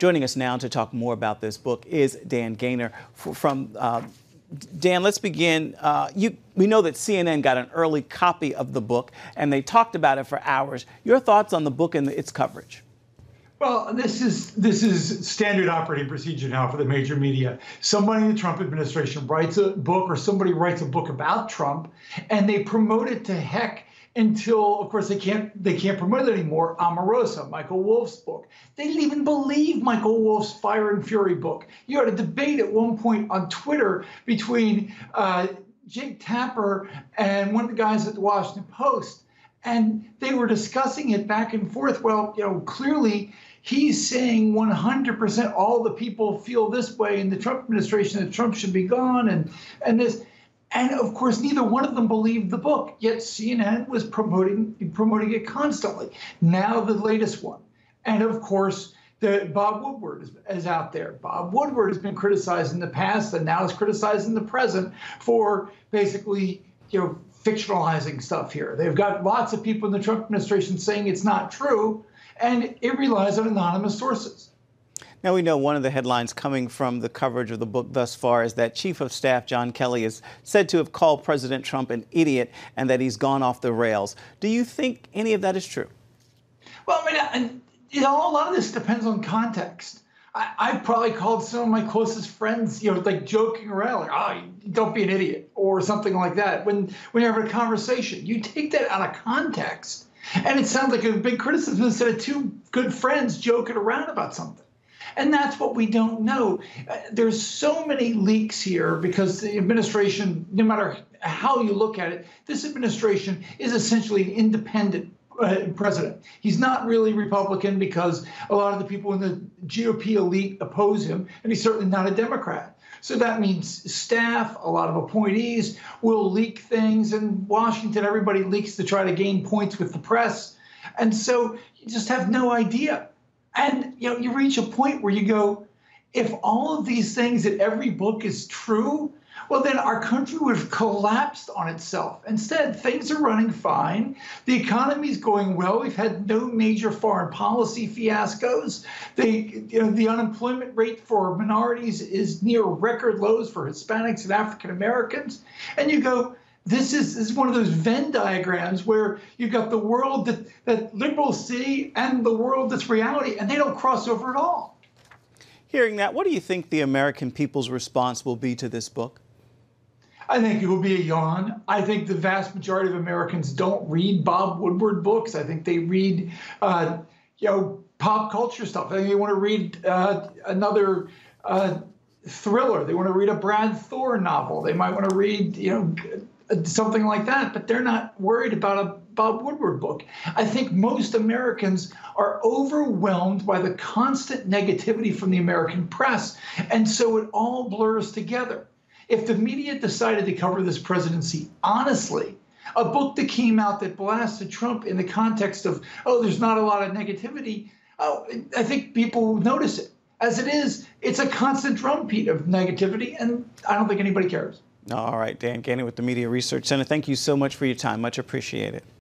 Joining us now to talk more about this book is Dan Gaynor from Dan, let's begin. We know that CNN got an early copy of the book, and they talked about it for hours. Your thoughts on the book and its coverage? Well, this is standard operating procedure now for the major media. Somebody in the Trump administration writes a book, or somebody writes a book about Trump, and they promote it to heck until, of course, they can't promote it anymore. Omarosa, Michael Wolff's book. They didn't even believe Michael Wolff's Fire and Fury book. You had a debate at one point on Twitter between Jake Tapper and one of the guys at the Washington Post, and they were discussing it back and forth. Well, clearly he's saying 100% all the people feel this way in the Trump administration, that Trump should be gone, and this. And of course, neither one of them believed the book, yet CNN was promoting it constantly. Now the latest one. And of course, Bob Woodward is out there. Bob Woodward has been criticized in the past and now is criticized in the present for basically, fictionalizing stuff here. They've got lots of people in the Trump administration saying it's not true, and it relies on anonymous sources. Now, we know one of the headlines coming from the coverage of the book thus far is that Chief of Staff John Kelly is said to have called President Trump an idiot and that he's gone off the rails. Do you think any of that is true? Well, I mean, a lot of this depends on context. I've probably called some of my closest friends, like joking around, like, oh, don't be an idiot, or something like that. When you're having a conversation, you take that out of context, and it sounds like a big criticism instead of two good friends joking around about something. And that's what we don't know. There's so many leaks here because the administration, no matter how you look at it, this administration is essentially an independent president. He's not really Republican because a lot of the people in the GOP elite oppose him, and he's certainly not a Democrat. So that means staff, a lot of appointees will leak things. In Washington, everybody leaks to try to gain points with the press. And so you just have no idea. And you reach a point where you go, if all of these things that every book is true, well, then our country would have collapsed on itself. Instead, things are running fine. The economy's going well. We've had no major foreign policy fiascos. The unemployment rate for minorities is near record lows for Hispanics and African Americans. And you go, this is one of those Venn diagrams where you've got the world that liberals see and the world that's reality, and they don't cross over at all. Hearing that, what do you think the American people's response will be to this book? I think it will be a yawn. I think the vast majority of Americans don't read Bob Woodward books. I think they read, pop culture stuff. I think they want to read another thriller. They want to read a Brad Thor novel. They might want to read, something like that, but they're not worried about a Bob Woodward book. I think most Americans are overwhelmed by the constant negativity from the American press, and so it all blurs together. If the media decided to cover this presidency honestly, a book that came out that blasted Trump in the context of, oh, there's not a lot of negativity, I think people will notice it. As it is, it's a constant drumbeat of negativity, and I don't think anybody cares. All right, Dan Gaynor with the Media Research Center. Thank you so much for your time. Much appreciated.